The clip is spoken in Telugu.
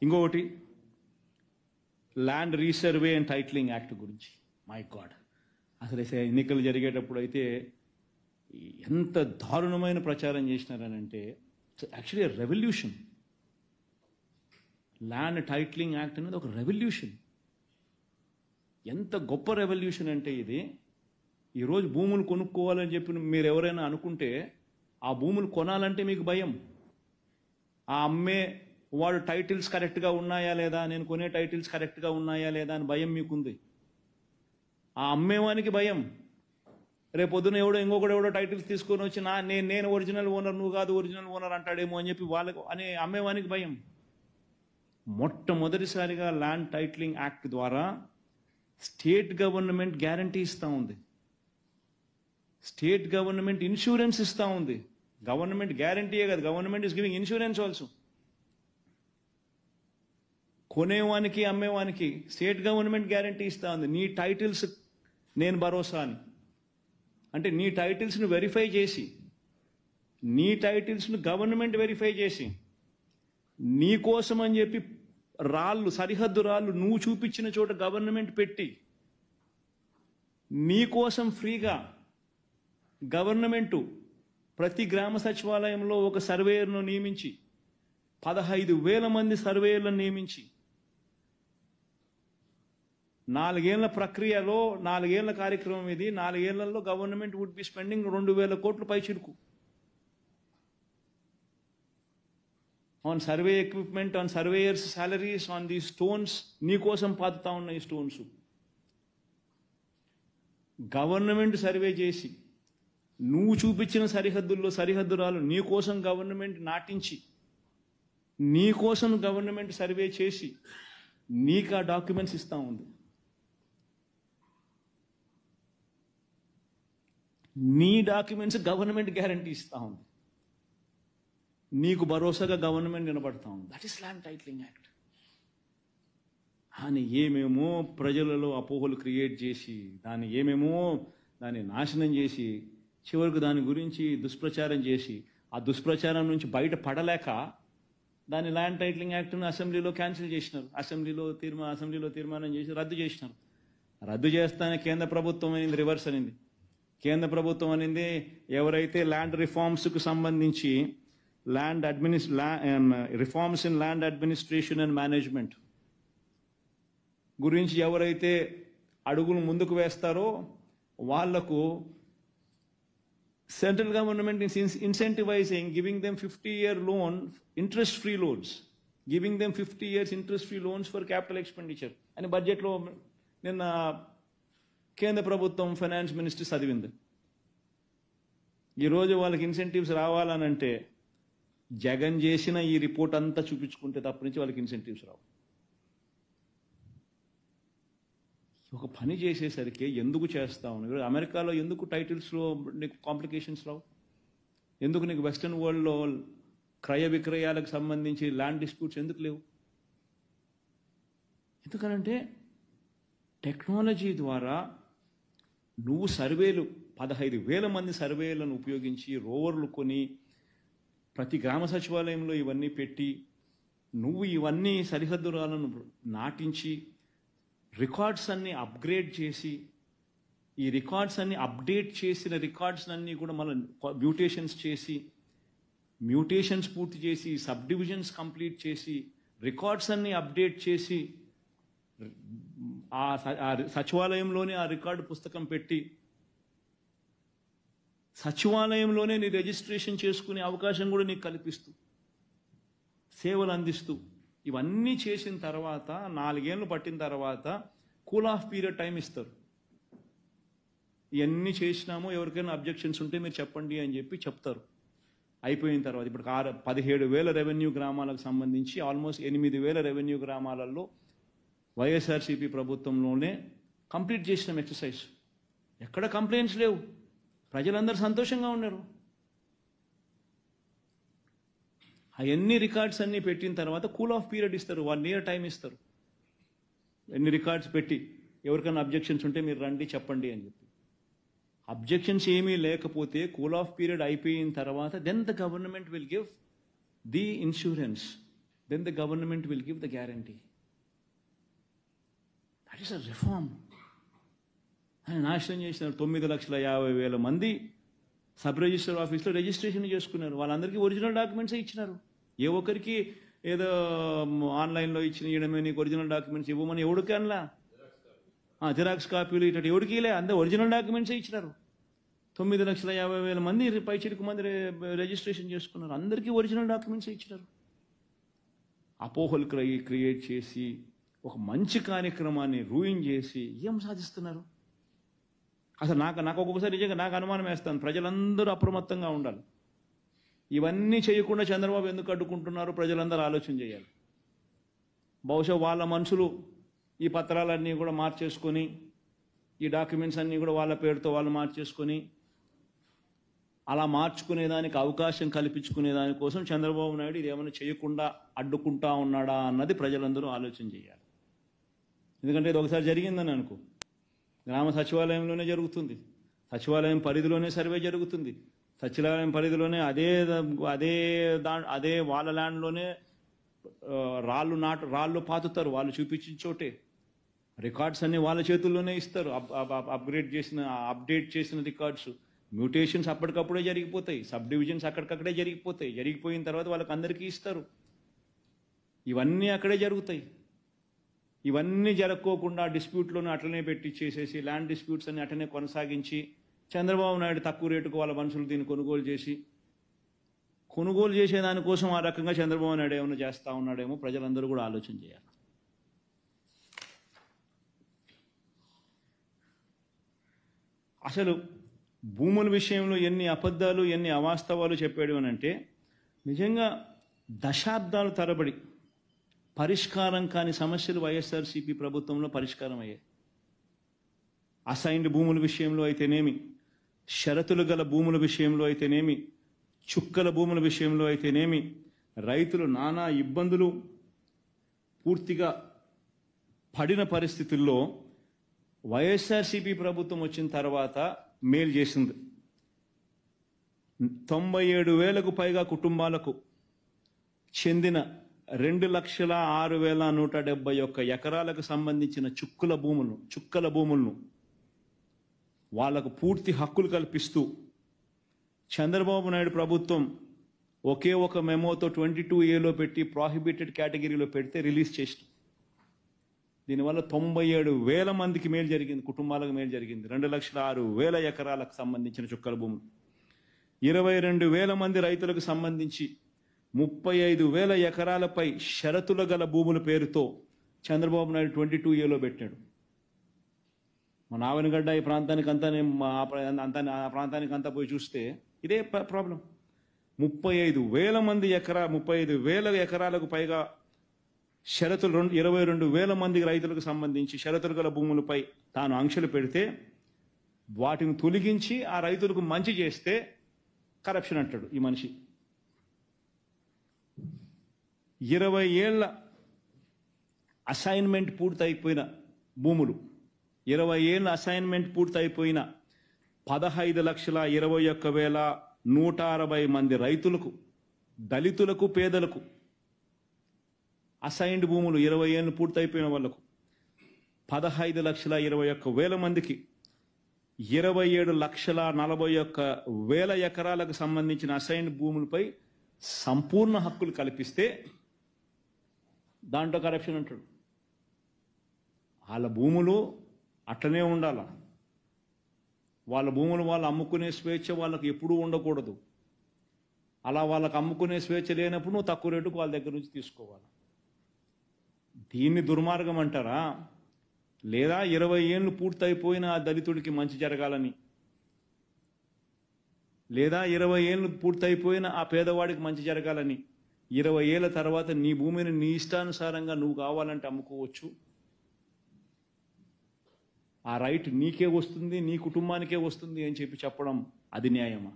ఇంకొకటి land resurvey and titling act గురించి. మై గాడ్, అసలు ఎన్నికలు జరిగేటప్పుడు అయితే ఎంత దారుణమైన ప్రచారం చేసినారనంటే actually revolution. Land titling act అనేది ఒక రెవల్యూషన్. ఎంత గొప్ప రెవల్యూషన్ అంటే ఇది. ఈరోజు భూములు కొనుక్కోవాలని చెప్పి మీరు ఎవరైనా అనుకుంటే ఆ భూములు కొనాలంటే మీకు భయం. ఆ అమ్మే వాడు టైటిల్స్ కరెక్ట్గా ఉన్నాయా లేదా, నేను కొనే టైటిల్స్ కరెక్ట్గా ఉన్నాయా లేదా అని భయం మీకుంది. ఆ అమ్మేవానికి భయం, రేపొద్దున ఇంకొకడు టైటిల్స్ తీసుకొని వచ్చి నేను ఒరిజినల్ ఓనర్, నువ్వు కాదు ఒరిజినల్ ఓనర్ అంటాడేమో అని చెప్పి వాళ్ళకు అనే అమ్మేవానికి భయం. మొట్టమొదటిసారిగా ల్యాండ్ టైటిలింగ్ యాక్ట్ ద్వారా స్టేట్ గవర్నమెంట్ గ్యారంటీ ఇస్తూ ఉంది, స్టేట్ గవర్నమెంట్ ఇన్సూరెన్స్ ఇస్తూ ఉంది. గవర్నమెంట్ గ్యారంటీయే కాదు, government is giving insurance also. కొనేవానికి అమ్మేవానికి స్టేట్ గవర్నమెంట్ గ్యారంటీ ఇస్తూ ఉంది. నీ టైటిల్స్ నేను భరోసా అని, అంటే నీ టైటిల్స్ను వెరిఫై చేసి, నీ టైటిల్స్ను గవర్నమెంట్ వెరిఫై చేసి, నీ కోసం అని చెప్పి రాళ్ళు, సరిహద్దు రాళ్ళు నువ్వు చూపించిన చోట గవర్నమెంట్ పెట్టి, నీ కోసం ఫ్రీగా గవర్నమెంటు ప్రతి గ్రామ సచివాలయంలో ఒక సర్వేయర్ను నియమించి 15,000 మంది సర్వేయర్లను నియమించి 4 ఏళ్ల ప్రక్రియలో 4 ఏళ్ల కార్యక్రమం ఇది. 4 ఏళ్లలో గవర్నమెంట్ వుడ్ బి స్పెండింగ్ 2,000 కోట్ల పైచిలుకు on survey equipment, on surveyors salaries, on the stones. నీ కోసం పాతుతా ఉన్న ఈ స్టోన్స్ గవర్నమెంట్ సర్వే చేసి, నువ్వు చూపించిన సరిహద్దుల్లో సరిహద్దురాలు నీ కోసం గవర్నమెంట్ నాటించి, నీ కోసం గవర్నమెంట్ సర్వే చేసి నీకు ఆ డాక్యుమెంట్స్ ఇస్తూ ఉంది. నీ డాక్యుమెంట్స్ గవర్నమెంట్ గ్యారంటీ ఇస్తూ ఉంది. నీకు భరోసాగా గవర్నమెంట్ నిలబడతా ఉంది. That is land titling act. అని ఏమేమో ప్రజలలో అపోహలు క్రియేట్ చేసి, దాన్ని నాశనం చేసి, చివరికి దాని గురించి దుష్ప్రచారం చేసి, ఆ దుష్ప్రచారం నుంచి బయట పడలేక దాన్ని ల్యాండ్ టైటిలింగ్ యాక్ట్ను అసెంబ్లీలో క్యాన్సిల్ చేసినారు. అసెంబ్లీలో తీర్మానం చేసి రద్దు చేసినారు. రద్దు చేస్తానే కేంద్ర ప్రభుత్వం అనింది, రివర్స్ అనింది. కేంద్ర ప్రభుత్వం అనింది, ఎవరైతే ల్యాండ్ రిఫార్మ్స్కు సంబంధించి reforms in land administration and management గురించి ఎవరైతే అడుగులు ముందుకు వేస్తారో వాళ్లకు central government is incentivizing, giving them 50-year loan, interest-free loans, giving them 50 years interest-free loans for capital expenditure అని బడ్జెట్లో నిన్న కేంద్ర ప్రభుత్వం ఫైనాన్స్ మినిస్టర్ చదివింది. ఈరోజు వాళ్ళకి ఇన్సెంటివ్స్ రావాలనంటే జగన్ చేసిన ఈ రిపోర్ట్ అంతా చూపించుకుంటే తప్ప నుంచి వాళ్ళకి ఇన్సెంటివ్స్ రావు. ఒక పని చేసేసరికి ఎందుకు చేస్తావు? అమెరికాలో ఎందుకు టైటిల్స్లో నీకు కాంప్లికేషన్స్ రావు? ఎందుకు నీకు వెస్టర్న్ వరల్డ్లో క్రయ విక్రయాలకు సంబంధించి ల్యాండ్ డిస్ప్యూట్స్ ఎందుకు లేవు? ఎందుకనంటే టెక్నాలజీ ద్వారా నువ్వు సర్వేలు 15,000 మంది సర్వేలను ఉపయోగించి రోవర్లు కొని ప్రతి గ్రామ సచివాలయంలో ఇవన్నీ పెట్టి నువ్వు ఇవన్నీ సరిహద్దురాలను నాటించి రికార్డ్స్ అన్ని అప్గ్రేడ్ చేసి, ఈ రికార్డ్స్ అన్ని అప్డేట్ చేసిన రికార్డ్స్ అన్నీ కూడా మళ్ళీ మ్యూటేషన్స్ చేసి, మ్యూటేషన్స్ పూర్తి చేసి, సబ్ డివిజన్స్ కంప్లీట్ చేసి, రికార్డ్స్ అన్ని అప్డేట్ చేసి, ఆ సచివాలయంలోనే ఆ రికార్డు పుస్తకం పెట్టి సచివాలయంలోనే నీ రిజిస్ట్రేషన్ చేసుకునే అవకాశం కూడా నీకు కల్పిస్తూ సేవలు అందిస్తూ ఇవన్నీ చేసిన తర్వాత 4 ఏళ్ళు పట్టిన తర్వాత కూల్ ఆఫ్ పీరియడ్ టైం ఇస్తారు. ఇవన్నీ చేసినామో ఎవరికైనా అబ్జెక్షన్స్ ఉంటే మీరు చెప్పండి అని చెప్పి చెప్తారు. అయిపోయిన తర్వాత ఇప్పుడు 17,000 రెవెన్యూ గ్రామాలకు సంబంధించి ఆల్మోస్ట్ 8,000 రెవెన్యూ గ్రామాలలో వైఎస్ఆర్సీపీ ప్రభుత్వంలోనే కంప్లీట్ చేసినాం ఎక్సర్సైజ్. ఎక్కడ కంప్లైంట్స్ లేవు, ప్రజలందరూ సంతోషంగా ఉన్నారు. అవన్నీ రికార్డ్స్ అన్నీ పెట్టిన తర్వాత కూల్ ఆఫ్ పీరియడ్ ఇస్తారు, 1 year టైం ఇస్తారు. ఎన్ని రికార్డ్స్ పెట్టి ఎవరికైనా అబ్జెక్షన్స్ ఉంటే మీరు రండి చెప్పండి అని చెప్పి. అబ్జెక్షన్స్ ఏమీ లేకపోతే కూల్ ఆఫ్ పీరియడ్ అయిపోయిన తర్వాత then the government will give the insurance, then the government will give the guarantee. That is a reform. ఆయన నాశనం చేసినారు. 9,50,000 మంది సబ్ రిజిస్టర్ ఆఫీస్లో రిజిస్ట్రేషన్ చేసుకున్నారు. వాళ్ళందరికీ ఒరిజినల్ డాక్యుమెంట్సే ఇచ్చినారు. ఏ ఒక్కరికి ఏదో ఆన్లైన్లో ఇవ్వడమే నీకు ఒరిజినల్ డాక్యుమెంట్స్ ఇవ్వమని ఎవరికి అనలా. జిరాక్స్ కాపీలు ఇటు ఎవరికి లే, అందరూ ఒరిజినల్ డాక్యుమెంట్సే ఇచ్చినారు. 9,50,000 మంది పైచిలకు మంది రిజిస్ట్రేషన్ చేసుకున్నారు. అందరికీ ఒరిజినల్ డాక్యుమెంట్సే ఇచ్చినారు. అపోహలు క్రియేట్ చేసి ఒక మంచి కార్యక్రమాన్ని రూయిన్ చేసి ఏం సాధిస్తున్నారు? అసలు నాకు ఒక్కొక్కసారి నిజంగా నాకు అనుమానం వేస్తాను. ప్రజలందరూ అప్రమత్తంగా ఉండాలి. ఇవన్నీ చేయకుండా చంద్రబాబు ఎందుకు అడ్డుకుంటున్నారు? ప్రజలందరూ ఆలోచన చేయాలి. బహుశా వాళ్ళ మనుషులు ఈ పత్రాలన్నీ కూడా మార్చేసుకొని, ఈ డాక్యుమెంట్స్ అన్నీ కూడా వాళ్ళ పేరుతో వాళ్ళు మార్చేసుకొని, అలా మార్చుకునేదానికి అవకాశం కల్పించుకునే దానికోసం చంద్రబాబు నాయుడు ఇదేమైనా చేయకుండా అడ్డుకుంటా ఉన్నాడా అన్నది ప్రజలందరూ ఆలోచన చేయాలి. ఎందుకంటే ఇది ఒకసారి జరిగిందని అనుకో, గ్రామ సచివాలయంలోనే జరుగుతుంది, సచివాలయం పరిధిలోనే సర్వే జరుగుతుంది, సచివాలయం పరిధిలోనే అదే వాళ్ళ ల్యాండ్లోనే రాళ్ళు పాతుతారు, వాళ్ళు చూపించిన చోటే రికార్డ్స్ అన్ని వాళ్ళ చేతుల్లోనే ఇస్తారు. అప్డేట్ చేసిన రికార్డ్స్, మ్యూటేషన్స్ అప్పటికప్పుడే జరిగిపోతాయి, సబ్ డివిజన్స్ అక్కడికక్కడే జరిగిపోతాయి. జరిగిపోయిన తర్వాత వాళ్ళకి అందరికీ ఇస్తారు. ఇవన్నీ అక్కడే జరుగుతాయి. ఇవన్నీ జరగకోకుండా డిస్ప్యూట్లను అట్లనే పెట్టి చేసేసి ల్యాండ్ డిస్ప్యూట్స్ అన్ని అట్లనే కొనసాగించి చంద్రబాబు నాయుడు తక్కువ రేటుకు వాళ్ళ మనుషులు దీన్ని కొనుగోలు చేసేదానికోసం ఆ రకంగా చంద్రబాబు నాయుడు ఏమైనా చేస్తూ ఉన్నాడేమో ప్రజలందరూ కూడా ఆలోచన చేయాలి. అసలు భూముల విషయంలో ఎన్ని అబద్ధాలు ఎన్ని అవాస్తవాలు చెప్పాడు అని అంటే, నిజంగా దశాబ్దాల తరబడి పరిష్కారం కాని సమస్యలు వైఎస్ఆర్సీపీ ప్రభుత్వంలో పరిష్కారం అయ్యాయి. అసైన్డ్ భూముల విషయంలో అయితేనేమి, షరతులు గల భూముల విషయంలో అయితేనేమి, చుక్కల భూముల విషయంలో అయితేనేమి, రైతులు నానా ఇబ్బందులు పూర్తిగా పడిన పరిస్థితుల్లో వైఎస్ఆర్సీపీ ప్రభుత్వం వచ్చిన తర్వాత మేలు చేసింది. 97,000కు పైగా కుటుంబాలకు చెందిన 2,06,171 ఎకరాలకు సంబంధించిన చుక్కల భూములను వాళ్లకు పూర్తి హక్కులు కల్పిస్తూ చంద్రబాబు నాయుడు ప్రభుత్వం ఒకే ఒక మెమోతో 22A పెట్టి ప్రాహిబిటెడ్ కేటగిరీలో పెడితే రిలీజ్ చేసింది. దీనివల్ల 97,000 మందికి మేలు జరిగింది, కుటుంబాలకు మేలు జరిగింది. 2,06,000 ఎకరాలకు సంబంధించిన చుక్కల భూములు, 22,000 మంది రైతులకు సంబంధించి 35,000 ఎకరాలపై షరతుల గల భూముల పేరుతో చంద్రబాబు నాయుడు 22A పెట్టాడు. మన ఆవనగడ్డ ఈ ప్రాంతానికంతా ఆ ప్రాంతానికంతా పోయి చూస్తే ఇదే ప్రాబ్లం. 35,000 ఎకరాలకు పైగా షరతులు 22,000 మంది రైతులకు సంబంధించి షరతులు గల భూములపై తాను ఆంక్షలు పెడితే వాటిని తొలగించి ఆ రైతులకు మంచి చేస్తే కరప్షన్ అంటాడు ఈ మనిషి. 20 ఏళ్ల అసైన్మెంట్ పూర్తయిపోయిన భూములు, 20 ఏళ్ల అసైన్మెంట్ పూర్తయిపోయిన 15,21,160 మంది రైతులకు, దళితులకు, పేదలకు అసైన్డ్ భూములు 20 ఏళ్ళు పూర్తయిపోయిన వాళ్లకు 15,21,000 మందికి 27,41,000 ఎకరాలకు సంబంధించిన అసైన్డ్ భూములపై సంపూర్ణ హక్కులు కల్పిస్తే దాంట్లో కరప్షన్ అంటాడు. వాళ్ళ భూములు అట్లనే ఉండాల, వాళ్ళ భూములు వాళ్ళు అమ్ముకునే స్వేచ్ఛ వాళ్ళకి ఎప్పుడూ ఉండకూడదు. అలా వాళ్ళకి అమ్ముకునే స్వేచ్ఛ లేనప్పుడు నువ్వు తక్కువ రేటుకు వాళ్ళ దగ్గర నుంచి తీసుకోవాలి. దీన్ని దుర్మార్గం అంటారా? లేదా 20 ఏళ్ళు పూర్తయిపోయిన ఆ దళితుడికి మంచి జరగాలని, లేదా 20 ఏళ్ళు పూర్తయిపోయిన ఆ పేదవాడికి మంచి జరగాలని 20 ఏళ్ల తర్వాత నీ భూమిని నీ ఇష్టానుసారంగా నువ్వు కావాలంటే అమ్ముకోవచ్చు. ఆ రైట్ నీకే వస్తుంది, నీ కుటుంబానికే వస్తుంది అని చెప్పి చెప్పడం అది న్యాయమా?